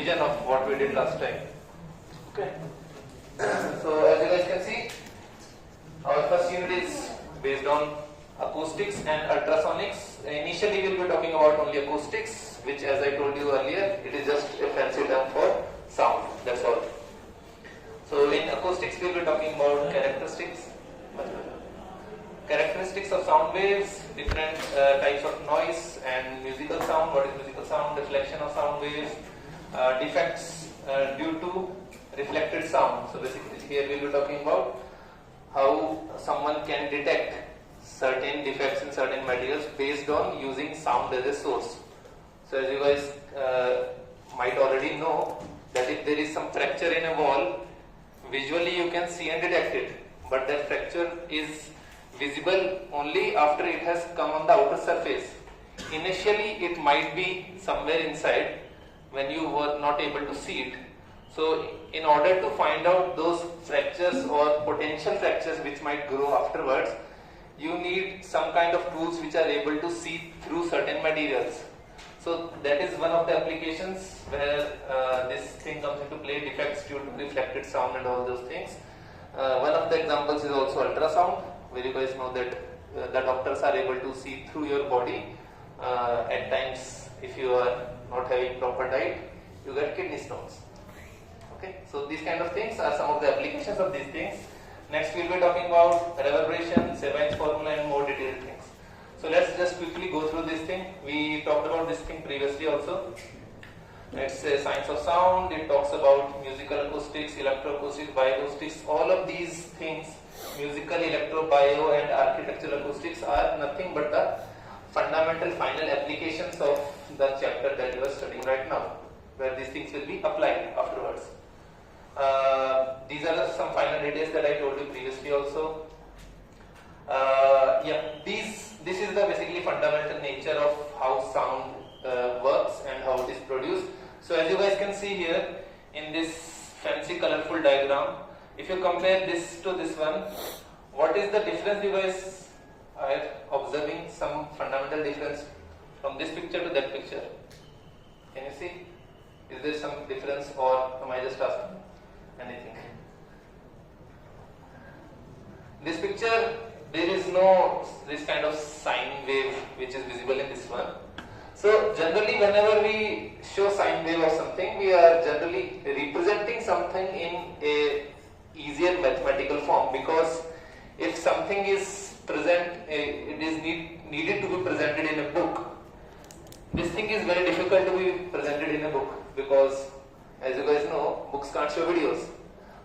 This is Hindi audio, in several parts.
revision of what we did last time. Okay. So as you guys can see, our first unit is based on acoustics and ultrasonics. Initially we will be talking about only acoustics, which as I told you earlier, it is just a fancy term for sound, that's all. So in acoustics we will be talking about characteristics of sound waves, different types of noise and musical sound. What is musical sound? Reflection of sound waves, defects due to reflected sound. So basically here we will be talking about how someone can detect certain defects in certain materials based on using sound as a source. So as you guys might already know that if there is some fracture in a wall, visually you can see and detect it, but that fracture is visible only after it has come on the outer surface. Initially it might be somewhere inside when you were not able to see it. So in order to find out those fractures or potential fractures which might grow afterwards, you need some kind of tools which are able to see through certain materials. So that is one of the applications where this thing comes into play, defects due to reflected sound and all those things. One of the examples is also ultrasound, where you guys know that the doctors are able to see through your body. At times, if you are not having proper diet, you get kidney stones. Okay, so these kind of things are some of the applications of these things. Next, we will be talking about reverberation, Sevine's formula, and more detailed things. So let's just quickly go through this thing. We talked about this thing previously also. Let's say science of sound. It talks about musical acoustics, electroacoustics, bioacoustics. All of these things, musical, electro, bio, and architectural acoustics, are nothing but the fundamental final applications of the chapter that you are studying right now, where these things will be applied afterwards. These are some final details that I told you previously also. This is the basically fundamental nature of how sound works and how it is produced. So as you guys can see here in this fancy colorful diagram, if you compare this to this one, what is the difference you guys are observing? Some fundamental difference from this picture to that picture. Can you see? Is there some difference, or am I just asking anything? This picture, there is no this kind of sine wave which is visible in this one. So generally whenever we show sine wave or something, we are generally representing something in a easier mathematical form, because if something is present, it is needed to be presented in a book. This thing is very difficult to be presented in a book, because as you guys know, books can't show videos.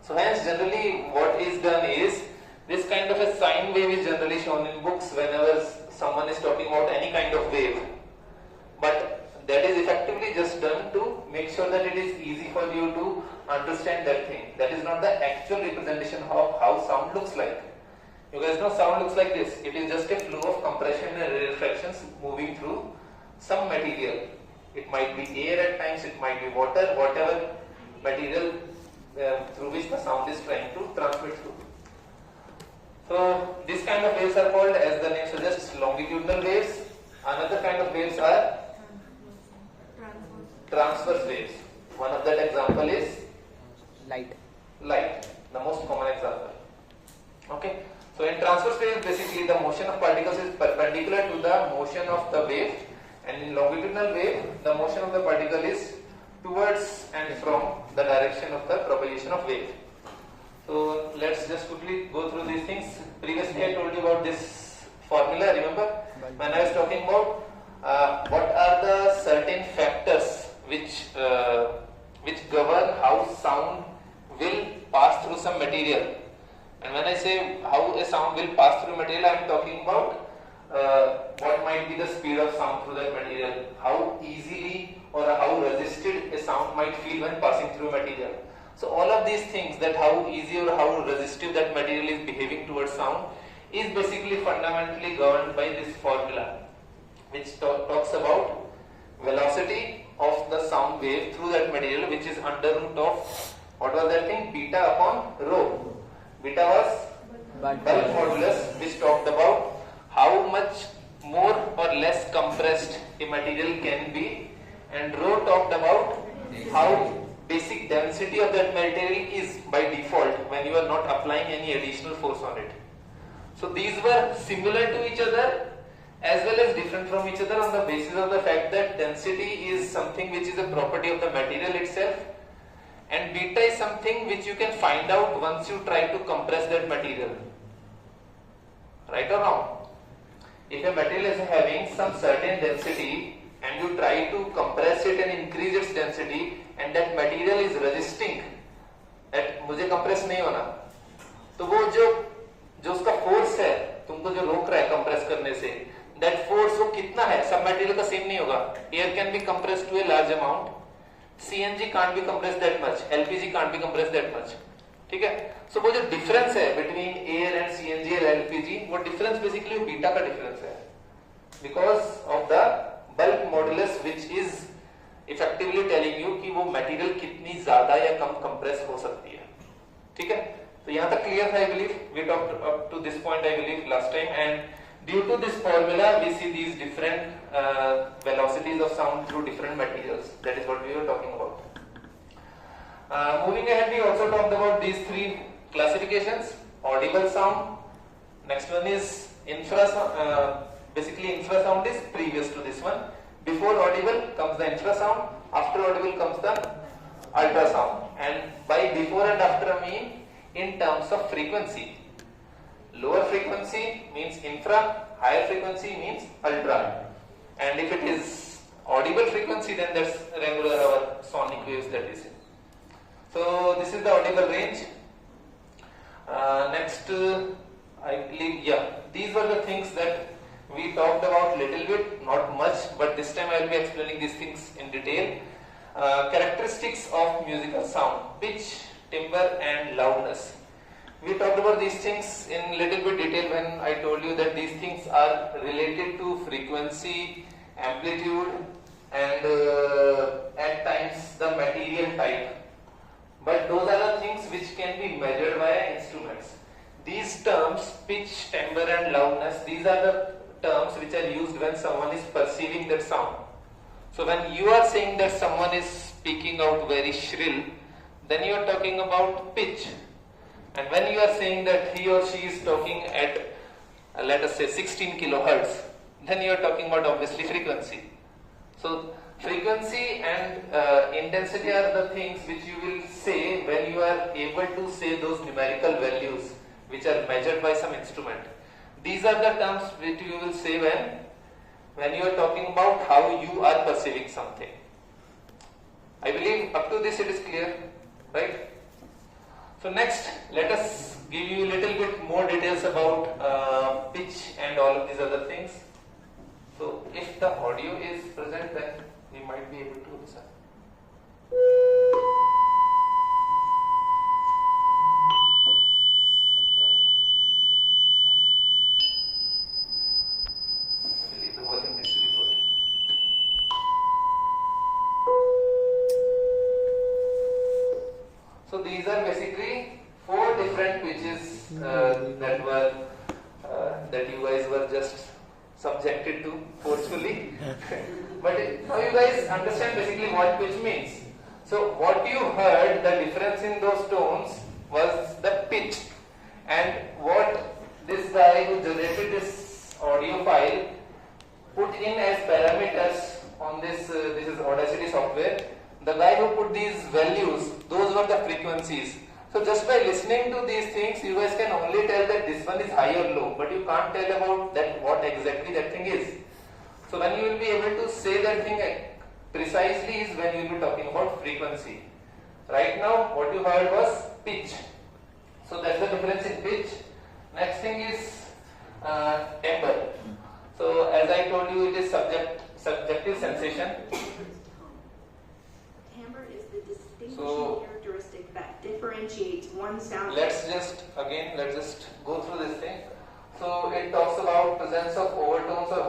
So hence generally what is done is, this kind of a sine wave is generally shown in books whenever someone is talking about any kind of wave. But that is effectively just done to make sure that it is easy for you to understand that thing. That is not the actual representation of how sound looks like. You guys know sound looks like this. It is just a flow of compression and reflections moving through some material. It might be air at times, it might be water, whatever material through which the sound is trying to transmit through. So this kind of waves are called, as the name suggests, longitudinal waves. Another kind of waves are transverse waves. One of that example is light, the most common example. Okay. So in transverse wave, basically the motion of particles is perpendicular to the motion of the wave, and in longitudinal wave, the motion of the particle is towards and from the direction of the propagation of wave. So let's just quickly go through these things. Previously I told you about this formula, remember? When I was talking about what are the certain factors which govern how sound will pass through some material. And when I say how a sound will pass through material, I am talking about what might be the speed of sound through that material, how easily or how resisted a sound might feel when passing through material. So all of these things, that how easy or how resistive that material is behaving towards sound, is basically fundamentally governed by this formula, which talks about velocity of the sound wave through that material, which is under root of, what was that thing? Beta upon rho. Beta was bulk modulus, which talked about how much more or less compressed a material can be, and rho talked about how basic density of that material is by default when you are not applying any additional force on it. So these were similar to each other as well as different from each other on the basis of the fact that density is something which is a property of the material itself, and beta is something which you can find out once you try to compress that material. Right or wrong? If a material is having some certain density and you try to compress it and increase its density, and that material is resisting that मुझे compress नहीं होना, तो वो जो उसका force है, तुमको जो रोक रहा है compress करने से, that force वो कितना है, सब material का same नहीं होगा. Air can be compressed to a large amount, CNG can't be compressed that much, LPG can't be compressed that much. ठीक है? So वो जो difference है between air and CNG और LPG, वो difference basically बीटा का difference है, because of the bulk modulus which is effectively telling you कि वो material कितनी ज्यादा या कम compress हो सकती है. ठीक है? तो यहाँ तक clear था, I believe. We talked up to this point, I believe, last time, and due to this formula we see these different velocities of sound through different materials. That is what we were talking about. Moving ahead, we also talked about these three classifications: audible sound. Next one is infrasound. Basically, infrasound is previous to this one. Before audible comes the infrasound. After audible comes the ultrasound. And by before and after I mean in terms of frequency. Lower frequency means infra, higher frequency means ultra. And if it is audible frequency, then that's regular our sonic waves that is. So this is the audible range. Next, I believe, these were the things that we talked about little bit, not much, but this time I will be explaining these things in detail. Characteristics of musical sound: pitch, timbre and loudness. We talked about these things in little bit detail when I told you that these things are related to frequency, amplitude and at times the material type. But those are the things which can be measured by instruments. These terms, pitch, timbre and loudness, these are the terms which are used when someone is perceiving that sound. So when you are saying that someone is speaking out very shrill, then you are talking about pitch. And when you are saying that he or she is talking at, let us say 16 kilohertz, then you are talking about obviously frequency. So frequency and intensity are the things which you will say when you are able to say those numerical values which are measured by some instrument. These are the terms which you will say when you are talking about how you are perceiving something. I believe up to this it is clear, right? So next, let us give you a little bit more details about pitch and all of these other things. So if the audio is present, then we might be able to listen. I believe the volume needs to be good. So these are basically 4 different pitches that you guys were just subjected to forcefully. But now you guys understand basically what pitch means. So what you heard, the difference in those tones was the pitch, and what this guy who generated this audio file put in as parameters on this is Audacity software. The guy who put these values, those were the frequencies. So just by listening to these things, you guys can only tell that this one is high or low, but you can't tell about that what exactly that thing is. So when you will be able to say that thing precisely is when you will be talking about frequency. Right now, what you heard was pitch. So that's the difference in pitch. Next thing is timbre. So as I told you, it is subjective sensation. Timbre is the distinguishing characteristic that differentiates one sound. Let's just go through this thing. So it talks about presence of overtones or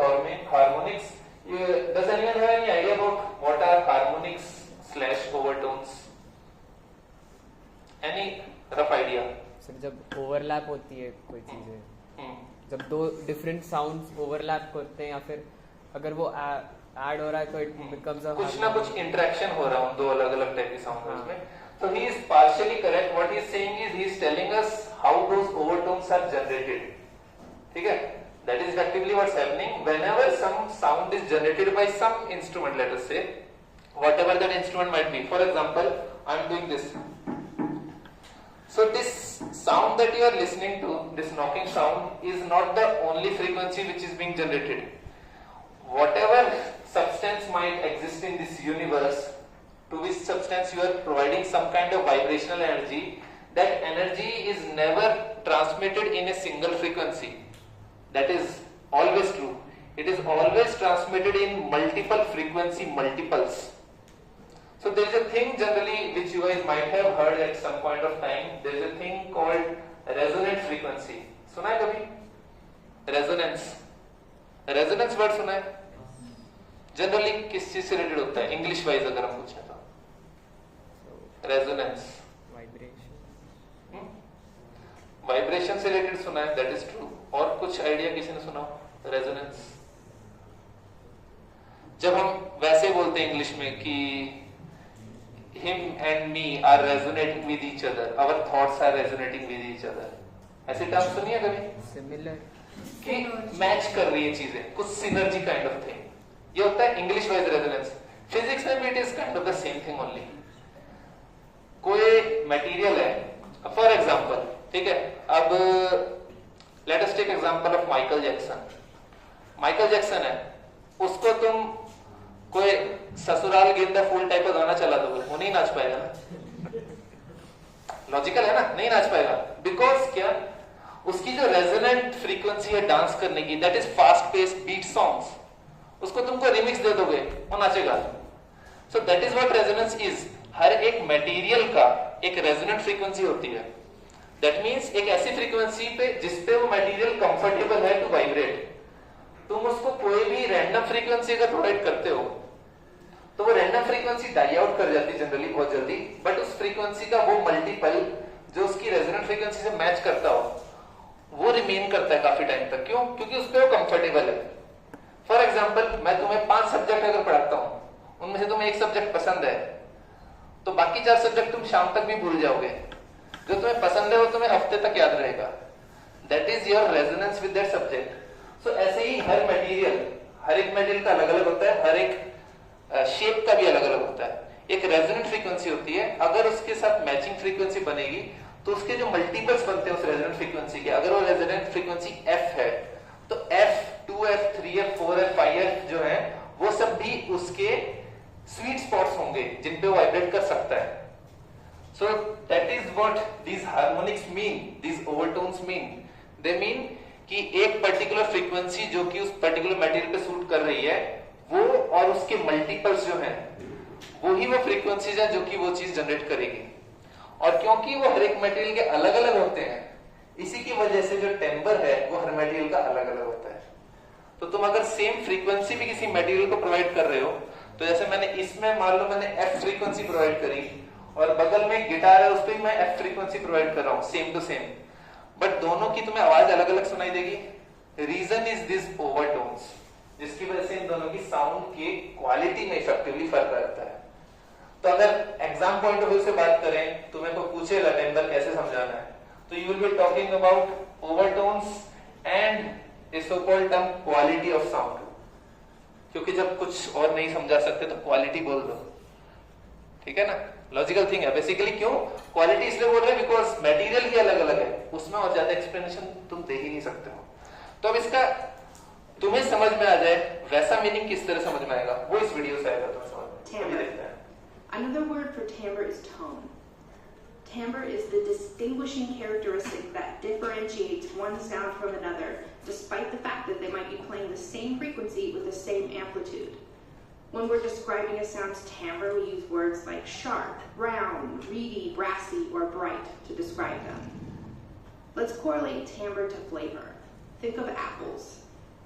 harmonics. Does anyone have any idea about what are harmonics / overtones? Any rough idea? Sir जब ओवरलैप होती है कोई चीजें, जब दो डिफरेंट साउंड्स ओवरलैप करते हैं, या फिर अगर वो ऐड हो रहा है तो इट बिकम्स अ कुछ ना कुछ इंटरेक्शन हो रहा है उन दो अलग अलग टाइप की साउंड वेव्स हाँ. में. So he is partially correct. What he is saying is he is telling us how those overtones are generated. ठीक है? That is effectively what's happening. Whenever some sound is generated by some instrument, let us say, whatever that instrument might be. For example, I am doing this. So this sound that you are listening to, this knocking sound, is not the only frequency which is being generated. Whatever substance might exist in this universe, to which substance you are providing some kind of vibrational energy, that energy is never transmitted in a single frequency. That is always true. It is always transmitted in multiple frequency multiples. So there is a thing generally which you guys might have heard at some point of time. There is a thing called resonant frequency. सुना है कभी? Resonance. Resonance word सुना है? जनरली किस चीज से रिलेटेड होता है? इंग्लिश वाइज अगर हम पूछें तो रेजोनेंस वाइब्रेशन से रिलेटेड सुना है, दैट इज ट्रू. और कुछ आइडिया किसी ने सुना? रेजोनेंस जब हम वैसे बोलते हैं इंग्लिश में कि him and me are resonating with each other, our thoughts are resonating with each other, ऐसे टर्म सुनी है कभी? सिमिलर कि मैच कर रही है चीजें, कुछ सिनर्जी काइंड ऑफ थिंग. ये होता है इंग्लिश वाइज रेजोनेंस. फिजिक्स में भी it is kind of the same thing only. कोई मटेरियल है, फॉर एग्जांपल, ठीक है, अब let us take example of Michael Jackson. Michael Jackson है, उसको तुम कोई ससुराल गेंदा फूल टाइप का गाना चला दोगे, वो नहीं नाच पाएगा ना. लॉजिकल है ना, नहीं नाच पाएगा. बिकॉज क्या, उसकी जो रेजोनेंट फ्रीक्वेंसी है डांस करने की, that is fast paced beat songs. उसको तुमको रिमिक्स दे दोगे, वो नाचेगा. So that is what resonance is. हर एक मटेरियल का एक रेजोनेंट फ्रीक्वेंसी होती है. दैट मींस एक ऐसी फ्रीक्वेंसी पे जिसपे वो मटेरियल कंफर्टेबल है टू वाइब्रेट. तुम उसको कोई भी रैंडम फ्रीक्वेंसी अगर प्रोवाइड करते हो तो वो रैंडम फ्रीक्वेंसी डाई आउट कर जाती है जनरली बहुत जल्दी. बट उस फ्रीक्वेंसी का वो मल्टीपल जो उसकी रेजोनेंट फ्रीक्वेंसी से मैच करता हो वो रिमेन करता है काफी टाइम तक. क्यों? क्योंकि उस पर वो कंफर्टेबल है. फॉर एग्जाम्पल, मैं तुम्हें 5 सब्जेक्ट अगर पढ़ाता हूं, उनमें से तुम्हें एक सब्जेक्ट पसंद है तो बाकी 4 सब्जेक्ट तुम शाम तक भी भूल जाओगे. जो तुम्हें पसंद है वो तुम्हें हफ्ते तक याद रहेगा. That is your resonance with that subject. So ऐसे ही हर एक मटेरियल का अलग अलग होता है, हर एक शेप का भी अलग अलग होता है. एक रेजोनेंट फ्रीक्वेंसी होती है, अगर उसके साथ मैचिंग फ्रीक्वेंसी बनेगी तो उसके जो मल्टीपल्स बनते हैं उस रेजोनेंट फ्रीक्वेंसी के, अगर वो रेजोनेंट फ्रीक्वेंसी f है तो f, 2f, 3f, 4f, 5f जो है वो सब भी उसके स्वीट स्पॉट्स होंगे जिन पे वो वाइब्रेट कर सकता है. सो that is what these harmonics mean, these overtones mean. They mean कि एक पर्टिकुलर फ्रीक्वेंसी जो कि उस पर्टिकुलर मटेरियल पे सूट कर रही है वो और उसके मल्टीपल्स जो हैं वो ही वो फ्रीक्वेंसीज है जो कि वो चीज जनरेट करेगी. और क्योंकि वो हर एक मटेरियल के अलग अलग होते हैं, इसी की वजह से जो टेम्बर है वो हर मटेरियल का अलग अलग होता है. तो तुम अगर सेम फ्रीक्वेंसी भी किसी मटेरियल को प्रोवाइड कर रहे हो, तो जैसे मैंने इसमें मान लो मैंने एफ फ्रीक्वेंसी प्रोवाइड करी और बगल में गिटार है उस पर मैं एफ फ्रीक्वेंसी प्रोवाइड कर रहा हूं सेम टू सेम, बट दोनों की तुम्हें आवाज अलग अलग सुनाई देगी. रीजन इज दिस ओवरटोन्स, जिसकी वजह से इन दोनों की साउंड की क्वालिटी में इफेक्टिवली फर्क रहता है. तो अगर एग्जाम पॉइंट ऑफ व्यू से बात करें, तुम्हें कोई पूछेगा टेम्बर कैसे समझाना है, तो you will be talking about overtones and A so called term quality of sound. क्योंकि जब कुछ और नहीं समझा सकते तो क्वालिटी बोल दो, ठीक है ना. लॉजिकल थिंग है बेसिकली. क्यों क्वालिटी इसलिए बोल रहे हैं? बिकॉज मटेरियल ही अलग अलग है, उसमें और ज्यादा एक्सप्लेनेशन तुम दे ही नहीं सकते हो. तो अब इसका तुम्हें समझ में आ जाए वैसा मीनिंग किस तरह समझ में आएगा वो इस वीडियो से आएगा तुम्हें समझ में. देखते हैं. Another word for timbre is tone. Timbre is the distinguishing characteristic that differentiates one sound from another, despite the fact that they might be playing the same frequency with the same amplitude. When we're describing a sound's timbre, we use words like sharp, round, reedy, brassy, or bright to describe them. Let's correlate timbre to flavor. Think of apples.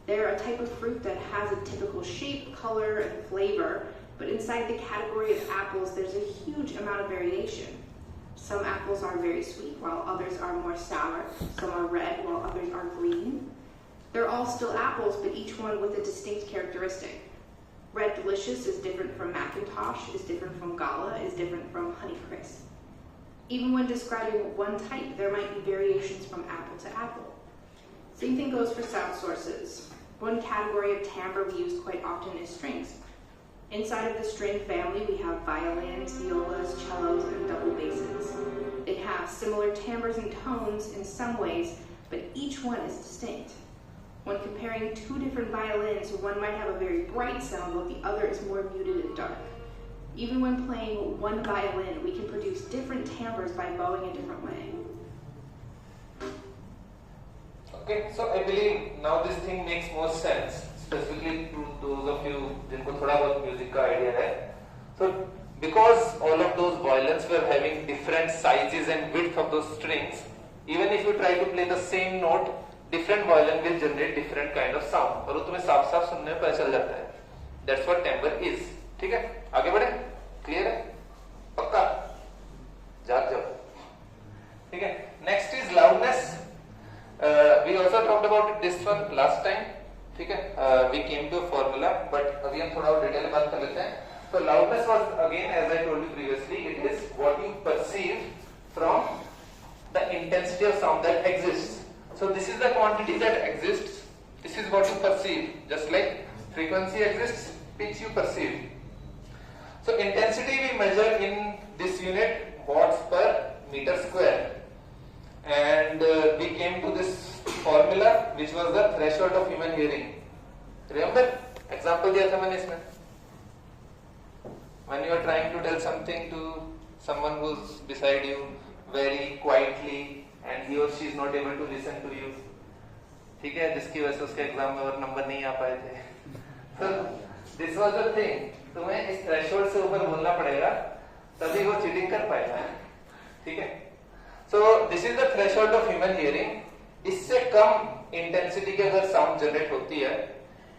They're a type of fruit that has a typical shape, color, and flavor, but inside the category of apples, there's a huge amount of variation. Some apples are very sweet, while others are more sour. Some are red, while others are green. They're all still apples, but each one with a distinct characteristic. Red Delicious is different from Macintosh, is different from Gala, is different from Honeycrisp. Even when describing one type, there might be variations from apple to apple. Same thing goes for sound sources. One category of timbre we use quite often is strings. Inside of the string family, we have violins, violas, cellos, and double basses. They have similar timbres and tones in some ways, but each one is distinct. When comparing two different violins, one might have a very bright sound while the other is more muted and dark. Even when playing one violin, we can produce different timbres by bowing a different way. Okay, so I believe now this thing makes more sense, specifically to those of you जिनको थोड़ा बहुत music का idea है. So because all of those violins were having different sizes and width of those strings, even if you try to play the same note, different violin will generate different kind of sound. और वो तुम्हें साफ साफ सुनने में पता चल जाता है. That's what timbre is. ठीक है? आगे बढ़े? Clear है? पक्का? जाग जाओ. ठीक है? Next is loudness. We also talked about this one last time. ठीक है? We came to a formula, but अभी हम थोड़ा और डिटेल में बात कर लेते हैं. So loudness was again, as I told you previously, it is what you perceive from the intensity of sound that exists. So this is the quantity that exists. This is what you perceive. Just like frequency exists, pitch you perceive. So intensity we measure in this unit watts per meter square. And we came to this formula which was the threshold of human hearing. Remember? Example दिया था मैंने इसमें. When you are trying to tell something to someone who's beside you very quietly and he or she is not able to listen to you, ठीक है, जिसकी वजह से उसके एग्जाम में और नंबर नहीं आ पाए थे. So this was the thing. तुम्हें इस थ्रेशोल्ड से ऊपर बोलना पड़ेगा तभी वो चीटिंग कर पाएगा. ठीक है? So this is the threshold of human hearing. इससे कम इंटेंसिटी की अगर साउंड जनरेट होती है,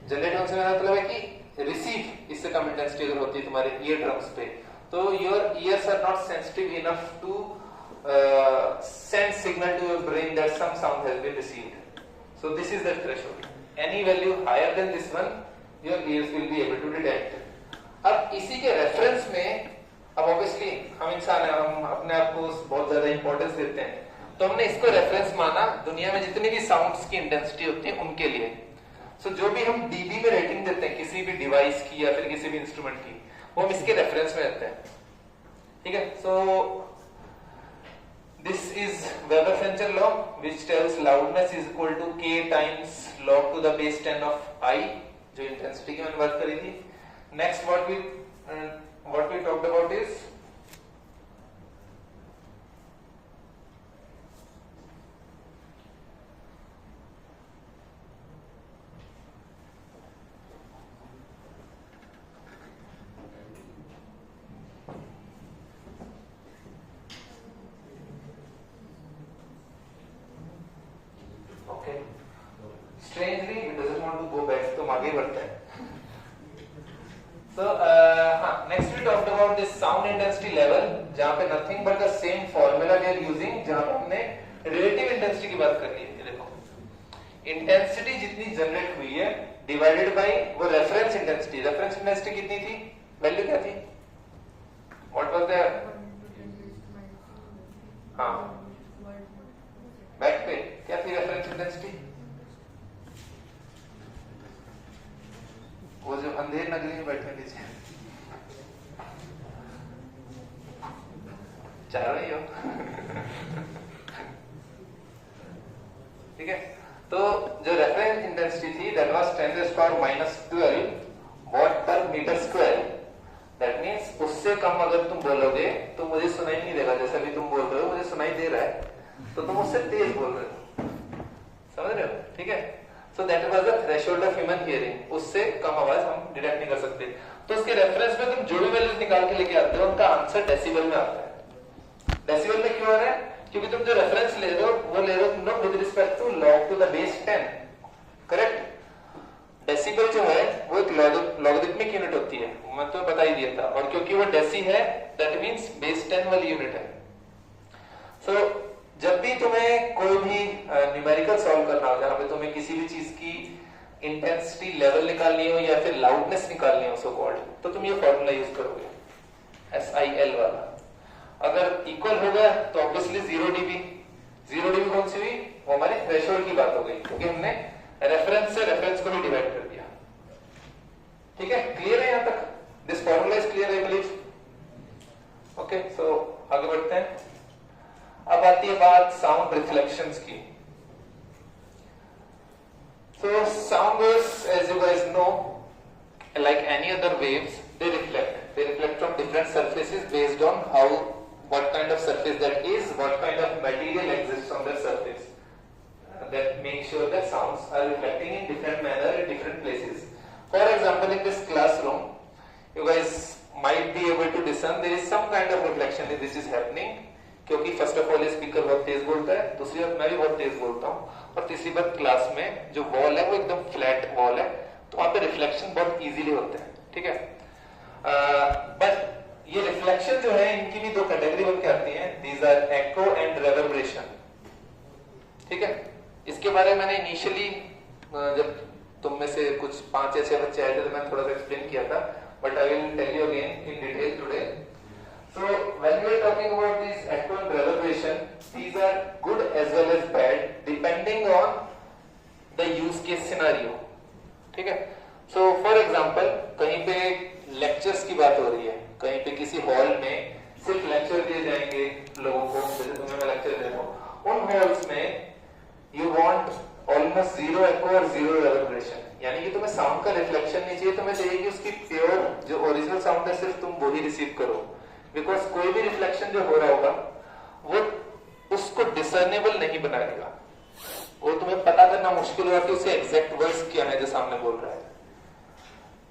जनरेट होने से मेरा मतलब है कि रिसीव इससे कम इंटेंसिटी अगर होती है तुम्हारे ईयर ड्रम्स पे, तो your ears are not sensitive enough to send signal to your brain that some sound has been received. So this is the threshold. Any value higher than this one, your ears will be able to detect. अब इसी के रेफरेंस में, अब ऑब्वियसली हम इंसान हैं, हम अपने आप को बहुत ज्यादा इंपॉर्टेंस देते हैं, तो हमने इसको रेफरेंस माना दुनिया में जितनी भी साउंड्स की इंटेंसिटी होती है उनके लिए. सो जो भी हम डीबी में रेटिंग देते हैं किसी भी डिवाइस की या फिर किसी भी इंस्ट्रूमेंट की, वो हम इसके रेफरेंस में देते हैं. ठीक है? सो this is Weber-Fencher law, which tells loudness is equal to k times log to the base 10 of I, जो इंटेंसिटी की मैंने बात करी थी. Next what we talked about is strangely it doesn't want to go back, तो आगे बढ़ते हैं. So next we talked about this sound intensity level, जहाँ पे nothing but the same formula we are using, जहाँ पे हमने relative intensity की बात कर ली है. देखो intensity जितनी जनरेट हुई है divided by वो reference intensity. reference intensity कितनी थी? वैल्यू क्या थी? What was there? हाँ बैक पे क्या थी reference intensity? वो जो अंधेर नगरी में बैठे नीचे चाह रही हो. ठीक है? तो जो रेफरेंस इंटेंसिटी थी that was 10 raised to power minus 12 watt per meter square. That means उससे कम अगर तुम बोलोगे तो मुझे सुनाई नहीं देगा. जैसे अभी तुम बोल रहे हो मुझे सुनाई दे रहा है, तो तुम उससे तेज बोल रहे हो. समझ रहे हो? ठीक है? So that was the threshold of human hearing. उससे कम आवाज हम डिटेक्ट नहीं कर सकते. तो उसके रेफरेंस में तुम जो भी वैल्यूज निकाल के लेके आते हो उनका आंसर डेसिबल में आता है. डेसिबल में क्यों आ रहा है? क्योंकि तुम जो रेफरेंस ले रहे हो वो ले रहे हो तुम लोग with respect to log to the base 10. Correct? Decibel जो है वो एक लॉगरिथमिक यूनिट होती है, मैं तो बता ही दिया था. और क्योंकि वो डेसी है दैट मींस बेस 10 वाली यूनिट है. सो जब भी तुम्हें कोई भी न्यूमेरिकल सॉल्व करना हो, जहां पे तुम्हें किसी भी चीज की इंटेंसिटी लेवल निकालनी हो या फिर लाउडनेस निकालनी हो सो कॉल्ड, तो तुम ये फॉर्मूला यूज करोगे SIL वाला। अगर इक्वल होगा तो ऑब्वियसली 0 dB। 0 dB कौन सी हुई? वो हमारे थ्रेशोल्ड की बात हो गई, क्योंकि हमने रेफरेंस से रेफरेंस को भी डिवाइड कर दिया। ठीक है, क्लियर है यहां तक? This formula is clear I believe. Okay, so आगे बढ़ते हैं। अब आती है बात साउंड रिफ्लेक्शंस की। So sound waves, as you guys know, like any other waves, they reflect. They reflect from different surfaces based on what kind of surface that is, what kind of material exists on that surface. That makes sure that sounds are reflecting in different manner in different places. For example, in this classroom, you guys might be able to discern there is some kind of reflection this is happening. क्योंकि फर्स्ट ऑफ ऑल स्पीकर बहुत तेज बोलता है, दूसरी बात मैं भी बहुत तेज बोलता हूँ, और तीसरी बात क्लास में जो वॉल है वो एकदम फ्लैट वॉल है, तो वहां पे रिफ्लेक्शन बहुत इजीली होते हैं। ठीक है, बट ये रिफ्लेक्शन जो है इनकी भी दो कैटेगरी बन के आती है, दीज आर एको एंड रेवर्बरेशन। ठीक है, इसके बारे में मैंने इनिशियली जब तुम में से कुछ 5 या 6 बच्चे आए थे तो मैंने थोड़ा सा एक्सप्लेन किया था, but I will tell you again in detail today. So when we are talking about these echo and reverberation, these are good as well as bad depending on the use case scenario. ठीक है, so for example कहीं पे लेक्चर्स की बात हो रही है, कहीं पे किसी हॉल में सिर्फ लेक्चर दिए जाएंगे लोगों को, जैसे तुम्हें मैं लेक्चर दे रहा हूँ, उन हॉल्स में you want almost zero echo और zero reverberation, यानी कि तुम्हें साउंड का रिफ्लेक्शन नहीं चाहिए, तुम्हें चाहिए कि उसकी प्योर जो ओरिजिनल साउंड है सिर्फ तुम वही रिसीव करो, बिकॉज कोई भी रिफ्लेक्शन जो हो रहा होगा वो उसको डिसर्नेबल नहीं बनाएगा, वो तुम्हें पता करना मुश्किल होगा कि उसे एग्जैक्ट वर्ड्स क्या है जो सामने बोल रहा है।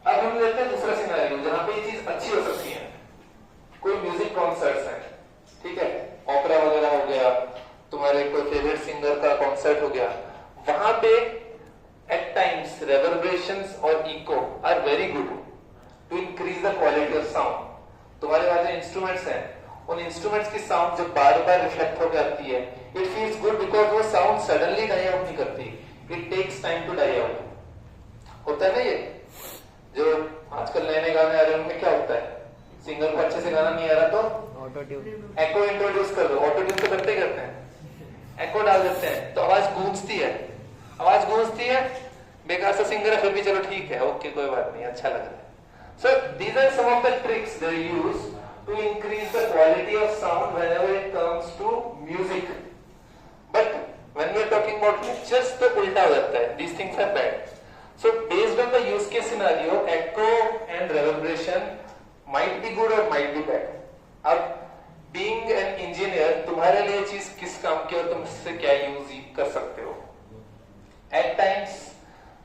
अब हम लेते हैं दूसरा सिनेरियो जहां पे ये चीज अच्छी हो सकती है। कोई म्यूजिक कॉन्सर्ट्स हैं, ठीक है, ओपेरा वगैरह हो गया, तुम्हारे कोई फेवरेट सिंगर का कॉन्सर्ट हो गया, वहां पे एट टाइम्स रेवर्बरेशंस और echo are very good to increase the quality of sound. तुम्हारे पास जो इंस्ट्रूमेंट्स हैं, उन इंस्ट्रूमेंट्स की साउंड जब बार बार रिफ्लेक्ट होकर आती है, इट फील्स गुड बिकॉज वो साउंड सडनली डाई आउट नहीं करती, it takes time to die out. होता है ना ये जो आजकल नए नए गाने आ रहे हैं उनमें क्या होता है, सिंगर को अच्छे से गाना नहीं आ रहा तो ऑटो ट्यून, एको इंट्रोड्यूस कर दो, ऑटो ट्यून तो करते हैं, एको डाल देते हैं तो आवाज गूंजती है, आवाज गूंजती है, बेकार सा सिंगर है फिर भी चलो ठीक है, ओके कोई बात नहीं, अच्छा लग रहा है। So these are some of the tricks they use to increase the quality of sound whenever it comes to music. But when we are talking about lectures, तो उल्टा हो जाता है. These things are bad. So based on the use case scenario, echo and reverberation might be good or might be bad. अब being an engineer, तुम्हारे लिए चीज किस काम की और तुम इससे क्या यूज कर सकते हो? At times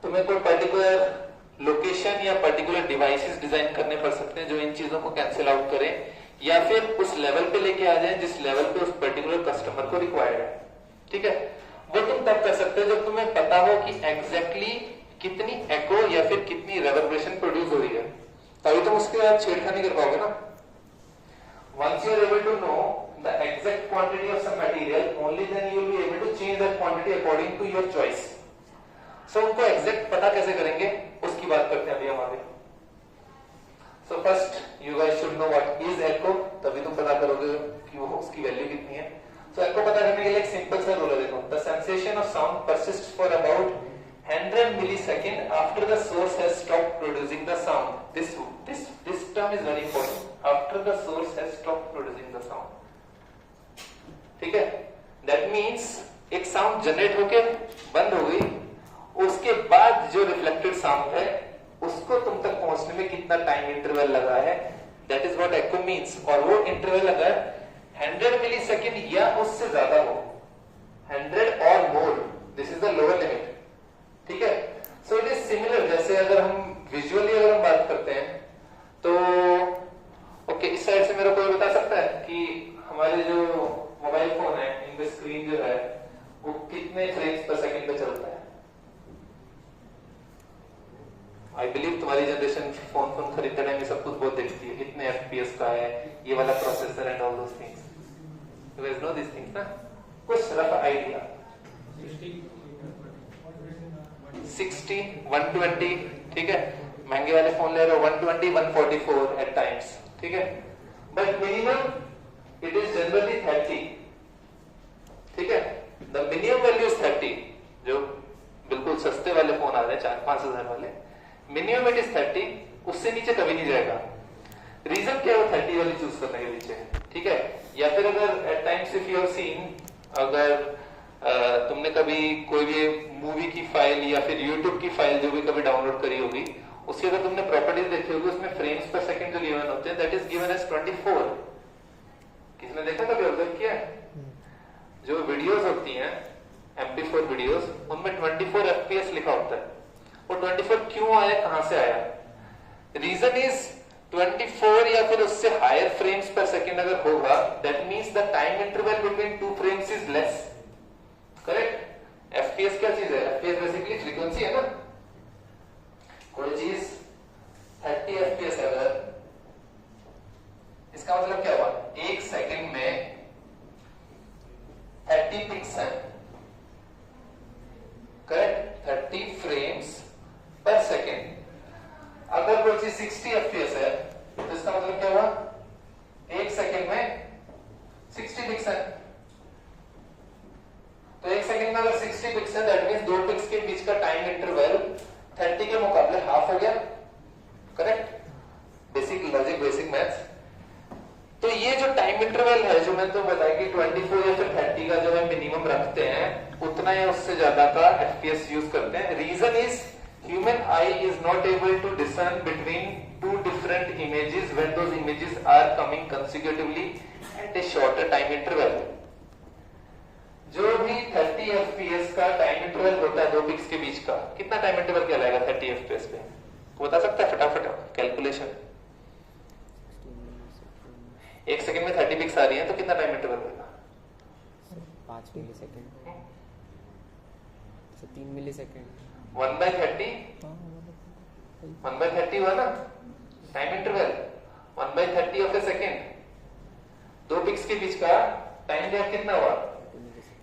तुम्हें कोई पर्टिकुलर लोकेशन या पर्टिकुलर डिवाइसेस डिजाइन करने पड़ सकते हैं जो इन चीजों को कैंसिल आउट करें या फिर उस लेवल पे लेके आ जाए जिस लेवल पे उस पर्टिकुलर कस्टमर को रिक्वायर्ड है। ठीक है, वो तुम तब कर सकते हो जब तुम्हें पता हो कि एग्जैक्टली कितनी एको या फिर कितनी रेवर्बरेशन प्रोड्यूस हो रही है, तभी तुम उसके बाद छेड़खानी कर पाओगे ना। Once you are able to know the exact quantity of some material, only then you will be able to change that quantity according to your choice. So उनको एग्जैक्ट पता कैसे करेंगे उसकी बात करते हैं अभी हम आगे। So first you guys should know what is echo, तभी तुम पता करोगे कि वो उसकी वैल्यू कितनी है। So echo पता करने के लिए एक सिंपल सा रूल है, देखो, the sensation of sound persists for about 100 millisecond after the source has stopped producing the sound. This term is very important. After the source has stopped producing the sound. ठीक है, that means एक साउंड जनरेट होके बंद हो गई, उसके बाद जो रिफ्लेक्टेड साउंड है उसको तुम तक पहुंचने में कितना टाइम इंटरवल लगा है, that is what echo means। और वो इंटरवल अगर 100 मिलीसेकंड या उससे ज्यादा हो, 100 और more, this is the lower limit. ठीक है, सो इट इज सिमिलर, जैसे अगर हम विजुअली अगर हम बात करते हैं तो ओके, इस साइड से मेरा कोई बता सकता है कि हमारे जो मोबाइल फोन है इनका स्क्रीन जो है वो कितने फ्रेम्स पर सेकंड पे चलता है? आई बिलीव तुम्हारी जनरेशन फोन खरीदते टाइम ये सब कुछ बहुत देखती है, कितने FPS का है, ये वाला processor and all those things. You guys know this things ना? कुछ रफ आइडिया? 60, 120, ठीक है, महंगे वाले फोन ले रहे हो 120, 144 एट टाइम्स, ठीक है, but minimum it is generally 30, ठीक है, द मिनिमम वैल्यू इज 30, जो बिल्कुल सस्ते वाले फोन आ रहे हैं 4-5 हजार वाले, मिनिमम इट इज 30, उससे नीचे कभी नहीं जाएगा। रीजन क्या है वो 30 वाली चूज करने के पीछे, ठीक है, या फिर अगर at times if you have seen, अगर तुमने कभी कोई भी मूवी की फाइल या फिर यूट्यूब की फाइल जो भी कभी डाउनलोड करी होगी, उसकी अगर तुमने प्रॉपर्टीज देखी होगी, उसमें फ्रेम्स पर सेकंड जो गिवन होते हैं दैट इज गिवन एज 24। किसने देखा कभी, ऑब्जर्व किया? जो वीडियोस होती हैं MP4 वीडियोस, उनमें 24 FPS लिखा होता है। वो 24 क्यों आया, कहां से आया? रीजन इज 24 या फिर उससे हायर फ्रेम्स पर सेकंड अगर होगा, that means the time interval between two frames is less, correct? FPS क्या चीज है? FPS बेसिकली फ्रीक्वेंसी है ना। कोई चीज 30 FPS अगर, इसका मतलब क्या हुआ, एक सेकंड में 30 पिक्सल, करेक्ट, 30 फ्रेम्स पर सेकंड। अगर कोई चीज 60 FPS है तो इसका मतलब क्या हुआ, एक सेकंड में 60 पिक्सल। तो एक सेकंड में अगर 60 पिक्सल, दैट मींस दो पिक्स के बीच का टाइम इंटरवल 30 के मुकाबले हाफ हो गया, correct? Basic logic, basic maths. तो ये जो टाइम इंटरवल है, जो मैंने तो बताया कि 24 या फिर 30 का जो है मिनिमम रखते हैं, उतना या उससे ज्यादा का FPS यूज करते हैं। Reason is human eye is not able to discern between two different images when those images are coming consecutively at a shorter time interval. जो भी 30 FPS का टाइम इंटरवल होता है दो पिक्स के बीच का, कितना टाइम इंटरवल कहलाएगा 30 FPS पे? बता सकता है फटाफट कैलकुलेशन? एक सेकंड में 30 पिक्स आ रही है तो कितना टाइम इंटरवल होगा? 5 मिलीसेकंड, 3 मिलीसेकंड। 1/30, 1/30 हुआ ना time interval, 1/30 of A second. दो पिक्स के बीच का टाइम गैप कितना हुआ?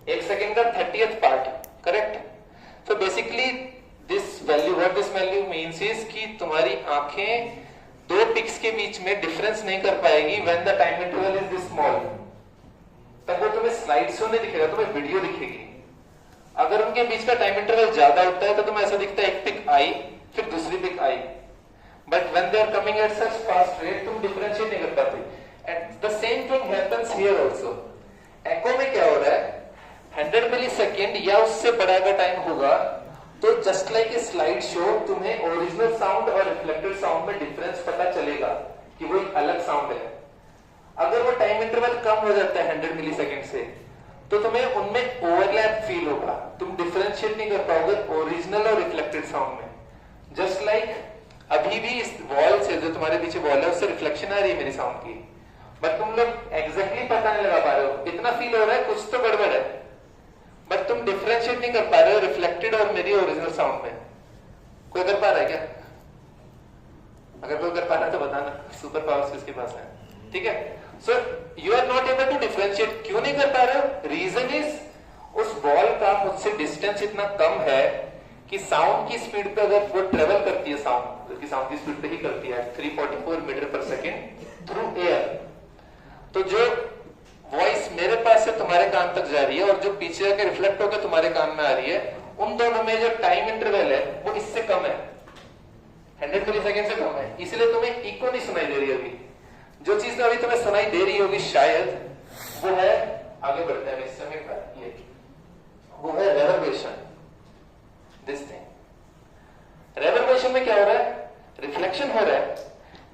एक सेकंड का 30th part, correct? So basically this value, what this value means is कि तुम्हारी आंखें दो पिक्स के बीच में डिफरेंस नहीं कर पाएगी when the time interval is this small. तब वो तुम्हें स्लाइड शो नहीं दिखेगा, तुम्हें वीडियो दिखेगी। अगर उनके बीच का टाइम इंटरवल ज्यादा होता है तो तुम्हें ऐसा दिखता है, एक पिक आई फिर दूसरी पिक आई, but when they are coming at such fast rate तुम डिफरेंशिएट नहीं कर पाते। And the same thing happens here also. Echo में क्या हो रहा है, 100 मिलीसेकंड या उससे बड़ा का टाइम होगा तो just like a slide show तुम्हें ओरिजिनल साउंड और रिफ्लेक्टेड साउंड में डिफरेंस पता चलेगा कि वो एक अलग साउंड है। अगर वो टाइम इंटरवल कम हो जाता है 100 मिलीसेकंड से, तो तुम्हें उनमें ओवरलैप फील होगा, तुम डिफरेंशिएट नहीं कर पाओगे ओरिजिनल और रिफ्लेक्टेड साउंड में। जस्ट लाइक अभी भी इस वॉल से, जो तुम्हारे पीछे वॉल है, उससे रिफ्लेक्शन आ रही है मेरी साउंड की, बट तुम लोग एग्जैक्टली पता नहीं लगा पा रहे हो, इतना फील हो रहा है कुछ तो गड़बड़ है, बट तुम डिफरेंशिएट नहीं कर पा रहे हो रिफ्लेक्टेड और मेरी ओरिजिनल साउंड में। कोई कर पा रहा है क्या? अगर कोई कर पा रहा है तो बताना, सुपर पावर्स किसके पास है, ठीक है? So you are not able to differentiate. क्यों नहीं कर पा रहे हो? रीजन इज उस बॉल का मुझसे डिस्टेंस इतना कम है कि साउंड की स्पीड पे अगर वो ट्रेवल करती है, साउंड की साउंड की स्पीड पे ही करती है 344 मीटर पर सेकेंड थ्रू एयर, तो जो वॉइस मेरे पास से तुम्हारे कान तक जा रही है और जो पीछे आके रिफ्लेक्ट होकर तुम्हारे कान में आ रही है, उन दोनों में जो टाइम इंटरवल है वो इससे कम है, 100 मिलीसेकंड से कम है, इसलिए तुम्हें इको नहीं सुनाई दे रही अभी। जो चीज अभी तुम्हें सुनाई दे रही होगी शायद वो है, आगे बढ़ते हैं इस समय का, ये वो है रेवर्बेशन। दिस थिंग, रेवर्बेशन में क्या हो रहा है, रिफ्लेक्शन हो रहा है,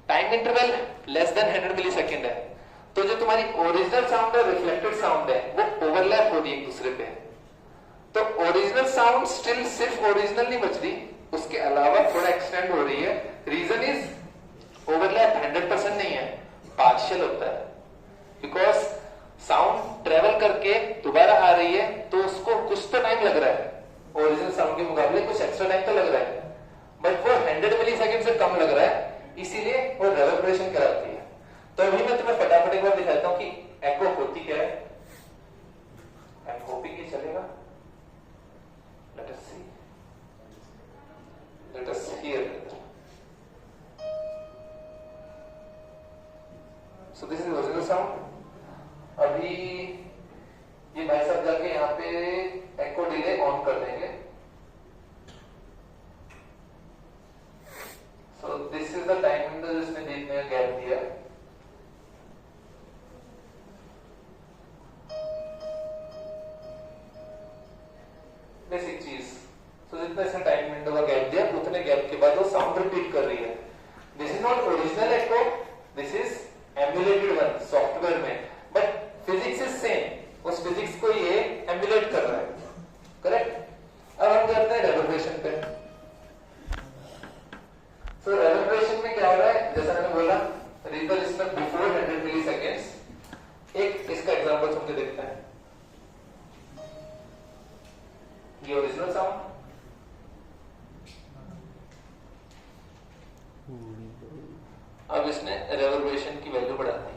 time interval less than 100 millisecond है, तो जो तुम्हारी ओरिजिनल साउंड और रिफ्लेक्टेड साउंड है वो ओवरलैप हो रही है एक दूसरे पे। तो ओरिजिनल साउंड स्टिल सिर्फ ओरिजिनल नहीं बच रही, उसके अलावा थोड़ा एक्सटेंड हो रही है। रीजन इज ओवरलैप 100% नहीं है, पार्शियल होता है, बिकॉज साउंड ट्रेवल करके दोबारा आ रही है तो उसको कुछ तो टाइम लग रहा है, ओरिजिनल साउंड के मुकाबले कुछ एक्स्ट्रा टाइम तो लग रहा है, बट वो 100 मिलीसेकंड से कम लग रहा है, इसीलिए वो रेवर्बरेशन कहलाती है। तो अभी मैं तुम्हें फटाफट एक बार दिखाता हूं कि एको होती क्या है। आई एम होपिंग कि चलेगा, let us see. So this is original sound. अभी ये भाई साहब जाके यहाँ पे एको डिले ऑन कर देंगे। सो this is the time window जिसमें देखने का गैप दिया। बेसिक चीज। सो जितना इसने टाइम विंडो का गैप दिया उतने गैप के बाद वो साउंड रिपीट कर रही है। This is not original echo, this is emulated one software में, बट फिजिक्स इज सेम। उस फिजिक्स को ये एमुलेट कर रहा है, करेक्ट। अब हम करते हैं रेवर्बरेशन पे। सो रेवर्बरेशन में क्या हो रहा है, जैसा मैंने बोला रिपल स्टेप बिफोर 100 मिलीसेकेंड्स। एक इसका एग्जांपल सुन के देखते हैं। ये ओरिजिनल साउंड, अब इसने रेवर्बरेशन की वैल्यू बढ़ा दी।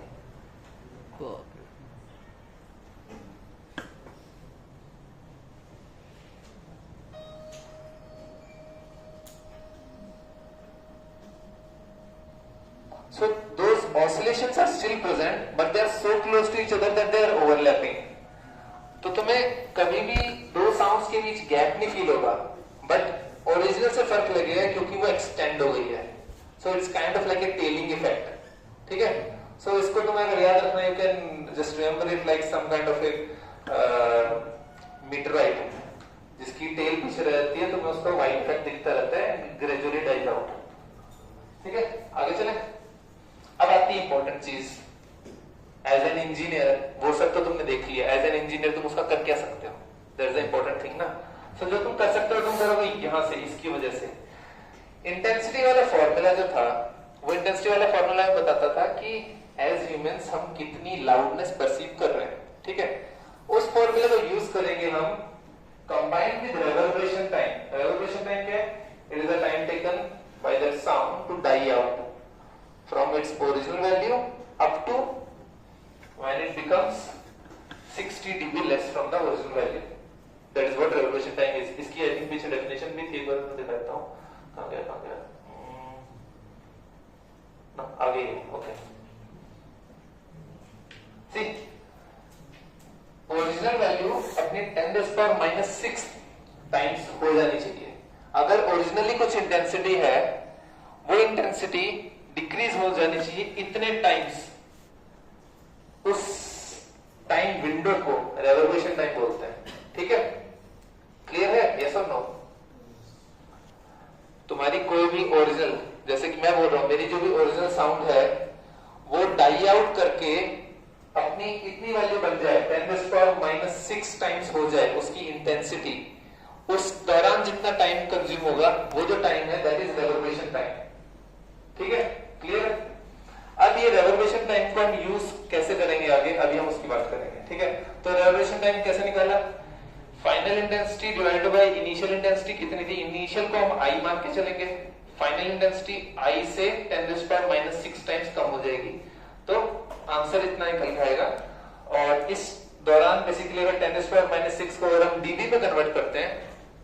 So those oscillations are still present, but they are so close to each other that they are overlapping. तो तुम्हें कभी भी दो साउंड्स के बीच गैप नहीं फील होगा, बट ओरिजिनल से फर्क लगेगा क्योंकि वो एक्सटेंड हो गई है। So it's kind of like a tailing effect, ठीक है। सो इसको तुम्हें अगर याद रखना, you can just remember it like some kind of a meteorite जिसकी टेल पीछे रहती है, तुम्हें उसका वाइट इफेक्ट दिखता रहता है, ग्रेजुअली डाइज आउट, ठीक है। आगे चले। अब आती है इंपॉर्टेंट चीज। एज एन इंजीनियर, वो सब तो तुमने देख लिया, एज एन इंजीनियर तुम उसका कर क्या सकते हो, that is the important thing ना। सो जो तुम कर सकते हो तुम करोगे यहां से, इसकी वजह से। इंटेंसिटी वाला फॉर्मूला जो था, वो इंटेंसिटी वाला फॉर्मूला बताता था कि एज ह्यूमंस हम कितनी लाउडनेस परसीव कर रहे हैं, ठीक है। उस फॉर्मूले को यूज करेंगे हम combined with reverberation time. Reverberation time क्या है? It is the time taken by that sound to die out from its original value up to when it becomes 60 dB less from the original value. That is what reverberation time is. इसकी I think पीछे definition भी थी, एक बार मैं दिखाता हूँ। कहाँ गया? ना आगे ही, okay. See, original value अपनी 10⁻⁻⁶ times हो जानी चाहिए। अगर ओरिजिनली कुछ इंटेंसिटी है, वो इंटेंसिटी डिक्रीज हो जानी चाहिए इतने टाइम्स। उस टाइम विंडो को रेवर्बरेशन टाइम बोलते हैं, ठीक है। क्लियर है? यस और नो? तुम्हारी कोई भी ओरिजिनल, जैसे कि मैं बोल रहा हूं, मेरी जो भी ओरिजिनल साउंड है वो डाई आउट करके अपनी इतनी वैल्यू बन जाए, 10⁻⁻⁶ टाइम्स हो जाए उसकी इंटेंसिटी। उस दौरान जितना टाइम कंज्यूम होगा, वो जो टाइम है दैट इज रेवर्बरेशन टाइम, ठीक है। क्लियर? अब ये रेवर्बरेशन टाइम को हम यूज कैसे करेंगे आगे, अभी हम उसकी बात करेंगे, ठीक है। तो रेवर्बरेशन टाइम कैसे निकाला? Final intensity divided by initial intensity कितनी थी? इनिशियल को हम आई मान के चलेंगे, फाइनल इंटेंसिटी आई से 10⁻⁻⁶ टाइम्स कम हो जाएगी, तो आंसर इतना निकल के आएगा। और इस दौरान बेसिकली अगर 10⁻⁻⁶ को अगर हम डीबी में कन्वर्ट करते हैं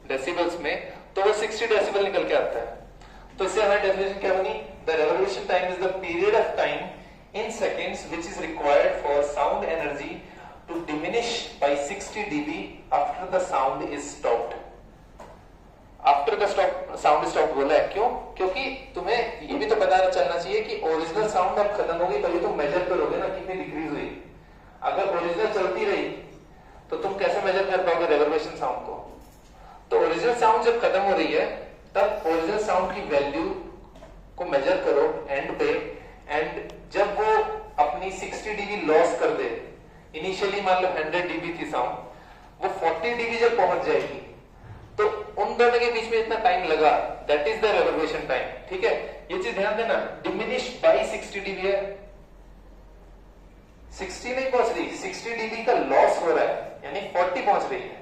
डेसिबल्स में, तो वो 60 डेसिबल निकल के आता है। तो इससे हमारी डेफिनेशन क्या बनी? The reverberation time is the period of time in seconds which is required for sound energy to diminish by 60 dB after the sound is stopped. After the sound is stopped बोला है, क्यों? क्योंकि तुम्हें ये भी तो पता चलना चाहिए कि ओरिजिनल साउंड अब खत्म हो गई, तभी तुम मेजर करोगे ना कितनी डिक्रीज हुई। अगर ओरिजिनल चलती रही तो तुम कैसे मेजर कर पाओगे रेवर्बरेशन साउंड को? तो ओरिजिनल साउंड जब खत्म हो रही है तब ओरिजिनल साउंड की वैल्यू को मेजर करो एंड पे, एंड जब वो अपनी 60 dB लॉस कर दे, इनिशियली मान लो 100 dB थी साउंड, वो 40 dB जब पहुंच जाएगी, तो उन दोनों के बीच में इतना टाइम लगा, दैट इज द रेवर्बरेशन टाइम, ठीक है। ये चीज ध्यान देना, डिमिनिश बाय 60 dB है, 60 नहीं पहुंच रही, 60 dB का लॉस हो रहा है, यानी 40 पहुंच रही है।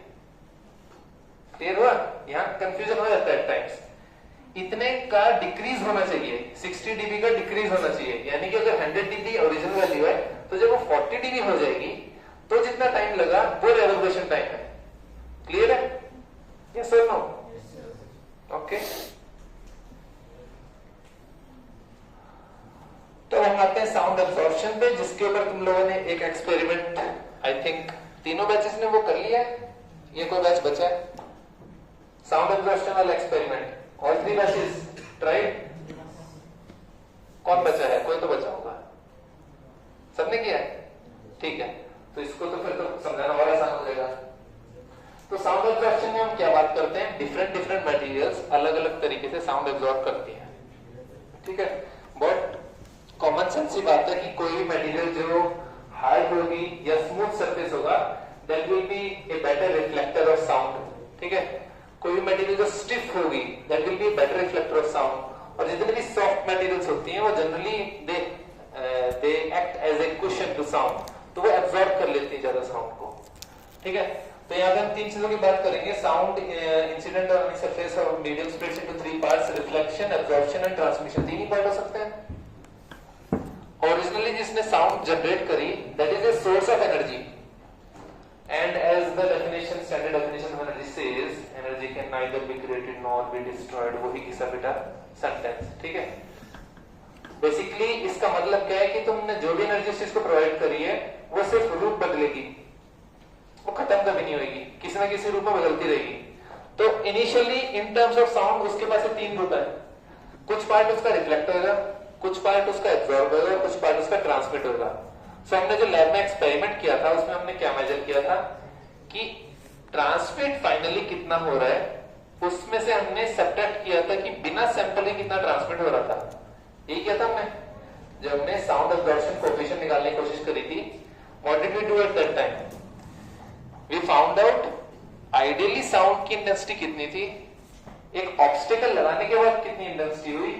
क्लियर हुआ? यहां कंफ्यूजन हो जाता है टाइम्स। इतने का डिक्रीज होना चाहिए, 60 dB का डिक्रीज होना चाहिए, यानी कि अगर 100 dB ओरिजिनल वैल्यू है, तो जब वो 40 dB हो जाएगी, तो जितना टाइम लगा वो रेवर्बरेशन टाइम है। क्लियर है? यस और नो? ओके। तो हम आते हैं साउंड एब्जॉर्प्शन पे, जिसके ऊपर तुम लोगों ने एक एक्सपेरिमेंट आई थिंक तीनों बैचेस ने वो कर लिया है, ये कोई बैच बचा है साउंड एब्जॉर्प्शन वाला एक्सपेरिमेंट? All 3 batches tried? कौन बचा है? कोई तो बचा होगा, सबने किया है? ठीक है, तो इसको तो फिर तो समझाना और आसान हो जाएगा। तो साउंड एब्जॉर्प्शन में हम क्या बात करते हैं, डिफरेंट मटेरियल्स अलग अलग तरीके से साउंड एब्जॉर्ब करती हैं, ठीक है। बहुत कॉमन सेंस की बात है कि कोई भी मटेरियल जो हार्ड होगी या स्मूथ सरफेस होगा, that will be a better reflector of sound, ठीक है। कोई भी मटेरियल जो स्टिफ होगी, that will be a better reflector of sound. और जितने भी सॉफ्ट मटेरियल्स होती हैं वो generally they act as a cushion to sound, तो वो एब्जॉर्ब कर लेती है ज्यादा साउंड को, ठीक है। तो यहाँ पे हम 3 चीजों की बात करेंगे, साउंड इंसिडेंट ऑन सरफेस और medium splits into 3 parts, reflection, absorption and transmission. 3 he part हो सकते हैं। ओरिजिनली जिसने साउंड जनरेट करी, that is a source of energy, and as the definition, standard definition of energy says, energy can neither be created nor be destroyed, वही किसा बेटा सेंटेंस, ठीक है। बेसिकली इसका मतलब क्या है कि तुमने जो भी एनर्जी चीज को प्रोवाइड करी है वो सिर्फ रूप बदलेगी, वो खत्म कभी नहीं होगी, किसी ना किसी रूप में बदलती रहेगी। तो initially in terms of sound उसके पास 3 रूप है, कुछ पार्ट उसका रिफ्लेक्ट होगा, कुछ पार्ट उसका एब्जॉर्ब होगा, कुछ पार्ट उसका ट्रांसमिट होगा। सो हमने जो लैब में एक्सपेरिमेंट किया था उसमें हमने क्या मेजर किया था कि ट्रांसमिट फाइनली कितना हो रहा है, उसमें से हमने सब्ट्रैक्ट किया था कि बिना सैंपलिंग कितना ट्रांसमिट हो रहा था। यही किया था हमने जब हमने साउंड एब्जॉर्प्शन कोएफिशिएंट निकालने की कोशिश करी थी। What did we do at that time? We found out ideally sound की इंटेंसिटी कितनी थी, एक ऑब्स्टेकल लगाने के बाद कितनी इंटेंसिटी हुई,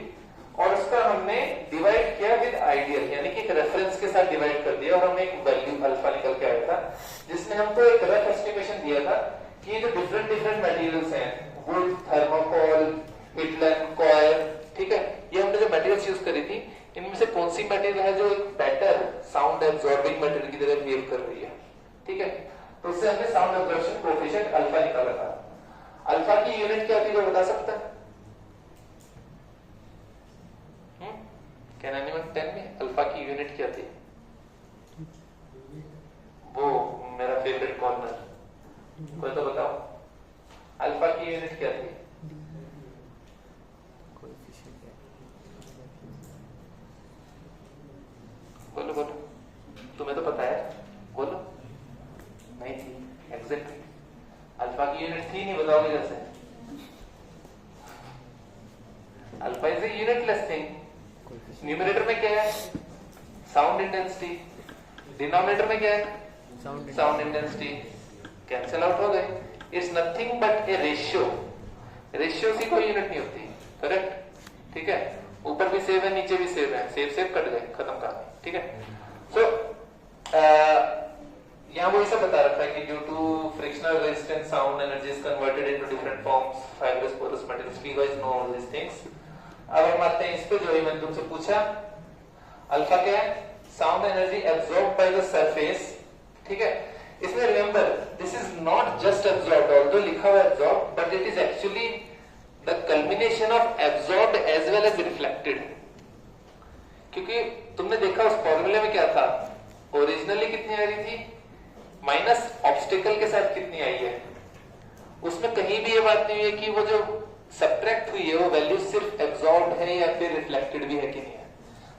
और उसका हमने डिवाइड किया विद आइडियल, यानी कि एक रेफरेंस के साथ डिवाइड कर दिया, और हमें एक वैल्यू अल्फा निकल के आया था, जिसने हमको एक रफ एस्टिमेशन दिया था कि ये जो डिफरेंट मटेरियल्स हैं, वुड, थर्मोकोल, हिटलन, कॉयर, ठीक है, ये हमने जो मटेरियल्स यूज करी थी, इनमें से कौन सी मटेरियल है जो एक बेटर साउंड एब्जॉर्बिंग मटेरियल की तरह बिहेव कर रही है, ठीक है। तो उससे हमने साउंड एब्जॉर्प्शन कोएफिशिएंट अल्फा निकाला था। अल्फा की यूनिट क्या थी, वो बता सकता है? Can anyone tell me alpha की यूनिट क्या थी? वो मेरा फेवरेट कॉर्नर, कोई तो बताओ, अल्फा की यूनिट क्या थी? बोलो बोलो, तुम्हें तो पता है, बोलो। नहीं थी एग्जैक्टली, अल्फा की यूनिट थी, नहीं बताओगे जैसे? Alpha is a unitless thing. Numerator में क्या है? Sound intensity. डिनोमिनेटर में क्या है? Sound intensity. कैंसिल आउट हो गए। It's nothing but A ratio. Ratio की कोई यूनिट नहीं होती, करेक्ट, ठीक है। ऊपर भी सेव है, नीचे भी सेव है, सेव कट गए, खत्म कहानी, ठीक है। सो यहाँ वो ऐसा बता रखा है कि due to frictional resistance sound energy is converted into different forms, fibrous, porous materials, we guys know all these things. अब हम आते हैं इस पे जो मैंने तुमसे पूछा, अल्फा क्या है? Sound energy absorb by the surface, ठीक है। इसमें remember this is not just absorbed, although लिखा हुआ absorb, but it is actually the culmination of absorbed as well as reflected. क्योंकि तुमने देखा उस फॉर्मूले में क्या था, ओरिजिनली कितनी आ रही थी माइनस ऑब्स्टिकल के साथ कितनी आई है, उसमें कहीं भी ये बात नहीं हुई है कि वो जो सब्ट्रैक्ट हुई है वो वैल्यू सिर्फ एब्जॉर्ब्ड है या फिर रिफ्लेक्टेड भी है कि नहीं है।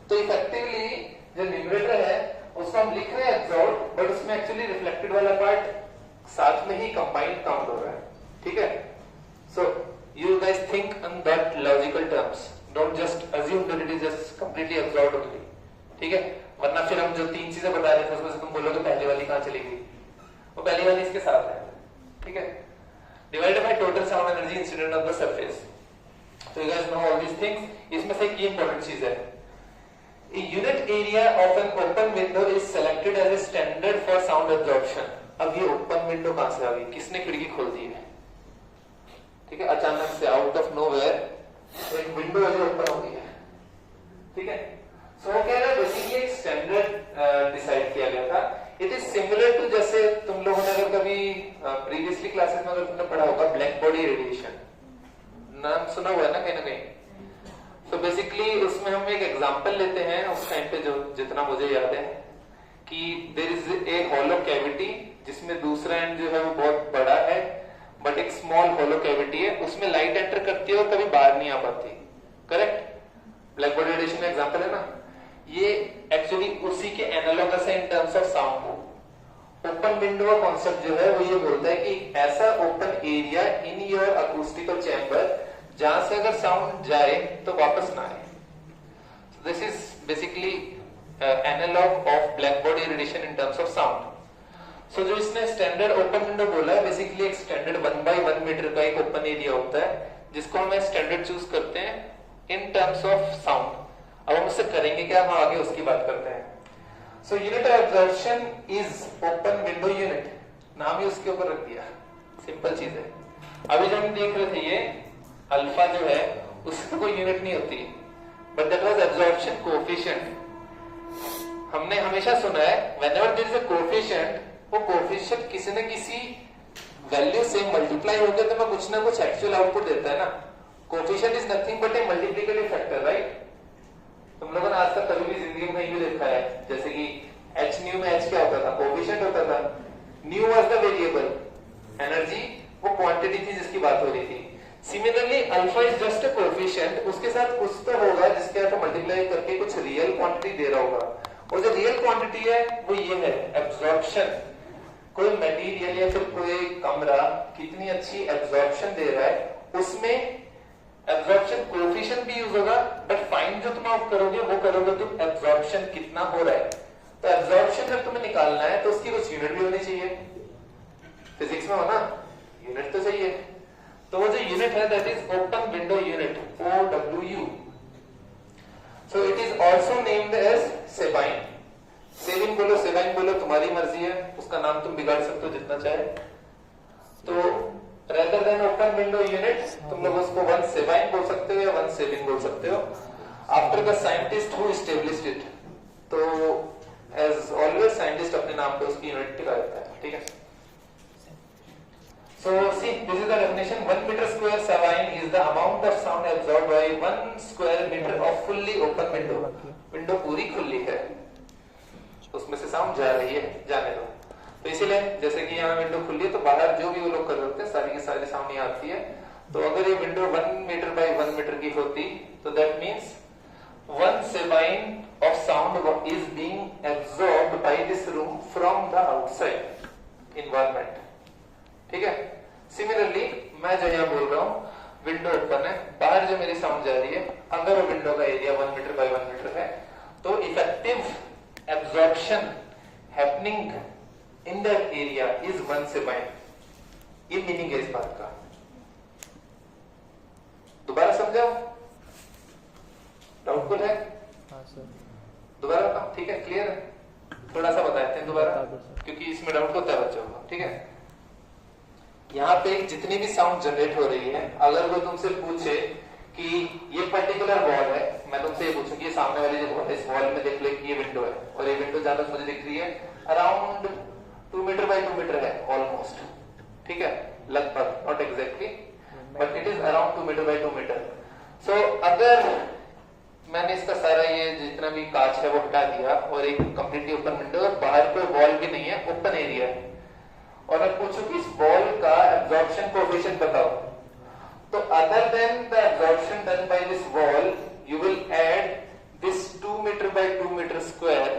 तो इफेक्टिवली जो न्यूमरेटर है उसको हम लिख रहे हैं एब्जॉर्ब, बट उसमें एक्चुअली रिफ्लेक्टेड वाला पार्ट साथ में ही कंबाइंड काउंट हो रहा है, ठीक है। So you guys think in that logical terms, don't just assume that it is just completely absorbed only, ठीक है। वरना फिर हम जो 3 चीजें बता रहे थे उसमें से तुम बोलोगे पहली वाली कहां चली गई, वो पहली वाली इसके साथ है, ठीक है। Divided by total sound energy incident on the surface. So you guys know all these things. इसमें से एक important चीज है, a unit area of an open window is selected as a standard for sound absorption. अब ये open window कहां से आ गई, किसने खिड़की खोल दी है, ठीक है, अचानक से आउट ऑफ नोवेयर एक विंडो है जो ओपन हो गई है, ठीक है। सो क्या है, बेसिकली एक स्टैंडर्ड डिसाइड किया गया था। इट इज सिमिलर टू, जैसे तुम लोगों ने अगर कभी प्रीवियसली क्लासेस में अगर तुमने पढ़ा होगा ब्लैक बॉडी रेडिएशन, नाम सुना हुआ है ना कहीं ना कहीं। तो बेसिकली उसमें हम एक एग्जांपल लेते हैं उस टाइम पे, जो जितना मुझे याद है, कि there is a hollow cavity जिसमें दूसरा एंड जो है वो बहुत बड़ा है, बट एक स्मॉल होलो कैविटी है, उसमें लाइट एंटर करती है और कभी बाहर नहीं आ पाती। करेक्ट? ब्लैक बॉडी रेडिएशन का एग्जांपल है ना ये। एक्चुअली उसी के एनालॉगस है in terms of sound. Open window का कॉन्सेप्ट जो है वो ये बोलता है कि ऐसा open area in your acoustical chamber जहां से अगर साउंड जाए तो वापस ना आए। This is basically analog of black body radiation in terms of sound. So जो इसने स्टैंडर्ड ओपन विंडो बोला है, बेसिकली एक स्टैंडर्ड 1x1 मीटर का एक ओपन एरिया होता है जिसको हम स्टैंडर्ड चूज करते हैं इन टर्म्स ऑफ साउंड। अब हम उससे करेंगे क्या, हम आगे उसकी बात करते हैं। So unit of absorption is open window unit, नाम ही उसके ऊपर रख दिया, सिंपल चीज है। अभी जो हम देख रहे थे ये अल्फा जो है उसकी कोई यूनिट नहीं होती, but that was absorption coefficient. हमने हमेशा सुना है whenever there is a coefficient, वो कोएफिशिएंट किसी न किसी वैल्यू से मल्टीप्लाई होकर तो कुछ ना कुछ एक्चुअल आउटपुट देता है ना। Coefficient is nothing but A multiplicative factor, right? तुम लोगों ने आज तक कभी भी जिंदगी में कहीं भी देखा है जैसे कि h न्यू में h क्या होता था, कोएफिशिएंट होता था। New was the variable, energy वो क्वांटिटी थी जिसकी बात हो रही थी। Similarly alpha is just a coefficient, उसके साथ कुछ तो होगा जिसके साथ मल्टीप्लाई करके कुछ रियल क्वांटिटी दे रहा होगा, और जो रियल क्वांटिटी है वो ये है एब्जॉर्प्शन। कोई मटेरियल या फिर कोई कमरा कितनी अच्छी एब्जॉर्प्शन दे रहा है, उसमें एब्जॉर्प्शन कोएफिशिएंट भी यूज होगा, बट फाइंड जो तुम आप करोगे वो करोगे तुम एब्जॉर्प्शन कितना हो रहा है। तो एब्जॉर्प्शन जब तुम्हें निकालना है तो उसकी कुछ यूनिट भी होनी चाहिए, फिजिक्स में हो ना, यूनिट तो चाहिए। तो वो जो यूनिट है that is open window unit, OWU। So it is also named as Sabine. Seven बोलो सेबाइन बोलो, तुम्हारी मर्जी है, उसका नाम तुम बिगाड़ सकते हो जितना चाहे। तो rather than open window unit तुम लोग उसको वन सेबाइन बोल सकते हो या वन सेविन बोल सकते हो, after the scientist who established it. तो एज ऑलवेज साइंटिस्ट अपने नाम पे उसकी यूनिट टिका देता है, ठीक है। So see, this is the definition. 1 meter square sabine is the amount of sound absorbed by 1 square meter of fully open window. Window पूरी खुली है, उसमें से साउंड जा रही है, जाने दो। तो इसीलिए जैसे कि यहाँ विंडो खुली है तो बाहर जो भी वो लोग कर रहे होते हैं सारी की सारी साउंड यहाँ आती है। तो अगर ये विंडो 1 मीटर बाय 1 मीटर की होती तो that means 1 sabine of sound is being absorbed by this room from the outside environment, ठीक है। सिमिलरली मैं जो यहाँ बोल रहा हूँ विंडो ओपन है, बाहर जो मेरी साउंड जा रही है, अगर वो विंडो का एरिया 1 मीटर बाय 1 मीटर है तो effective absorption happening in that area is 1 Sabine. ये मीनिंग है इस बात का। दोबारा समझाओ, डाउटफुल है? हाँ सर। दोबारा, ठीक है, क्लियर है? थोड़ा सा बताते हैं दोबारा, क्योंकि इसमें डाउट होता है बच्चों को, ठीक है। यहाँ पे जितनी भी साउंड जनरेट हो रही है, अगर वो तुमसे पूछे कि ये पर्टिकुलर वॉल है, मैं तुमसे ये पूछूं कि ये सामने वाली जो वॉल है, इस वॉल में देख ले कि ये विंडो है, और ये विंडो जहां तक मुझे दिख रही है अराउंड 2 मीटर बाय 2 मीटर है ऑलमोस्ट, ठीक है, लगभग, not exactly, but it is around 2 metre by 2 metre. So अगर मैंने इसका सारा ये जितना भी कांच है वो हटा दिया और एक कंप्लीटली ओपन विंडो, और बाहर कोई वॉल भी नहीं है, ओपन एरिया है, और मैं पूछूं कि इस वॉल का एब्जॉर्प्शन कोएफिशिएंट बताओ, तो other than the absorption done by this wall you will add this 2 metre by 2 metre square,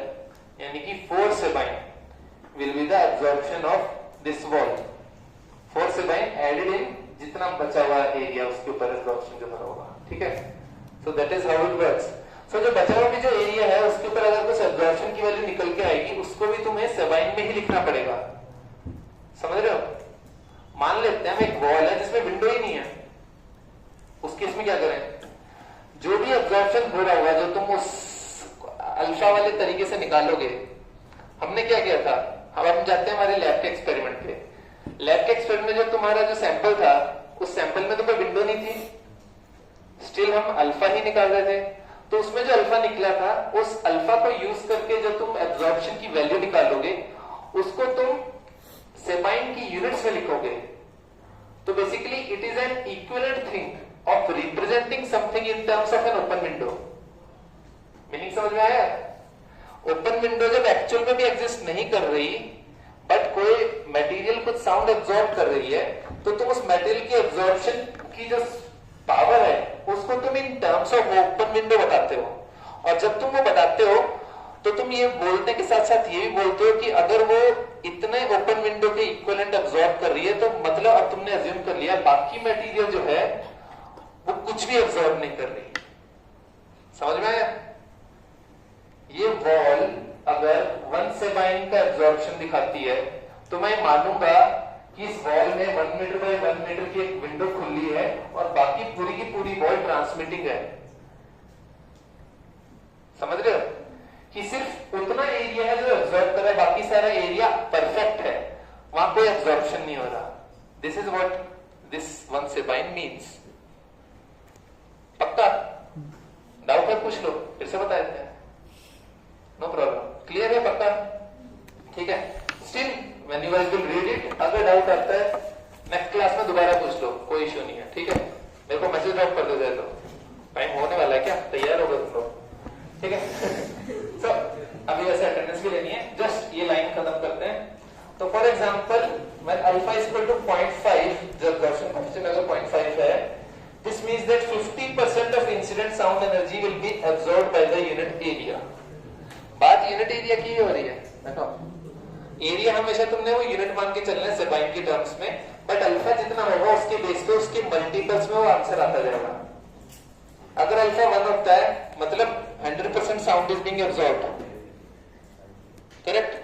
यानी कि 4 sabine will be the absorption of this wall. 4 सेबाइन added in जितना बचा हुआ एरिया उसके ऊपर absorption जो भरा होगा, ठीक है। So that is how it works. So जो बचा हुआ भी जो एरिया है उसके ऊपर अगर कुछ absorption की वैल्यू निकल के आएगी उसको भी तुम्हें सेबाइन में ही लिखना पड़ेगा, समझ रहे हो। मान लेते हैं एक वॉल है जिसमें विंडो ही नहीं है, उस केस में क्या करें, जो भी absorption हो रहा होगा जो तुम उस अल्फा वाले तरीके से निकालोगे। हमने क्या किया था, अब हम जाते हैं हमारे लैब के एक्सपेरिमेंट पे। लैब के एक्सपेरिमेंट में जो तुम्हारा जो सैंपल था उस सैंपल में तो कोई विंडो नहीं थी, स्टिल हम अल्फा ही निकाल रहे थे। तो उसमें जो अल्फा निकला था उस अल्फा को यूज करके जो तुम एब्जॉर्प्शन की वैल्यू निकालोगे उसको तुम सेबाइन की यूनिट्स में लिखोगे। तो basically it is an equivalent thing of representing something in terms of an open window. Meaning समझ में आया? ओपन विंडो जब एक्चुअल में भी एग्जिस्ट नहीं कर रही, बट कोई मटेरियल कुछ साउंड एब्जॉर्ब कर रही है, तो तुम उस मटेरियल की एब्जॉर्प्शन की जो पावर है उसको तुम इन टर्म्स ऑफ ओपन विंडो बताते हो। और जब तुम वो बताते हो तो तुम ये बोलने के साथ साथ ये भी बोलते हो कि अगर वो इतने ओपन विंडो के इक्विवेलेंट एब्जॉर्ब कर रही है तो मतलब अब तुमने अज्यूम कर लिया बाकी मटेरियल जो है वो कुछ भी एब्जॉर्ब नहीं कर रही। समझ में आया? ये वॉल अगर 1 सेबाइन का एब्जॉर्प्शन दिखाती है तो मैं मानूंगा कि इस वॉल में 1 मीटर बाय 1 मीटर की एक विंडो खुली है और बाकी पूरी की पूरी वॉल ट्रांसमिटिंग है। समझ रहे हो कि सिर्फ उतना एरिया है जो एब्जॉर्ब कर रहा है, बाकी सारा एरिया परफेक्ट है, वहां कोई एब्जॉर्प्शन नहीं हो रहा। This is what this 1 Sabine means. पक्का? डाउट है पूछ लो, फिर से बता देते हैं। नो प्रॉब्लम, क्लियर है? पक्का? ठीक है। Still when you guys will read it, अगर डाउट आता है नेक्स्ट क्लास में दोबारा पूछ लो, कोई इश्यू नहीं है। ठीक है, मेरे को मैसेज ड्रॉप कर दो जाए तो टाइम होने वाला है, क्या तैयार हो गए तुम लोग? ठीक है। सो अभी वैसे अटेंडेंस भी लेनी है, जस्ट ये लाइन खत्म करते हैं। तो for example when alpha is equal to 0.5, जब एब्जॉर्प्शन कोएफिशिएंट अगर 0.5 है, this means that 50% of incident sound energy will be absorbed by the unit area. बात यूनिट एरिया की हो रही है। देखो एरिया हमेशा तुमने वो यूनिट मान के चलना है सेबाइन की टर्म्स में, बट अल्फा जितना होगा उसके बेस पे उसके मल्टीपल्स में वो आंसर आता जाएगा। अगर अल्फा 1 होता है मतलब 100% sound is being absorbed, correct?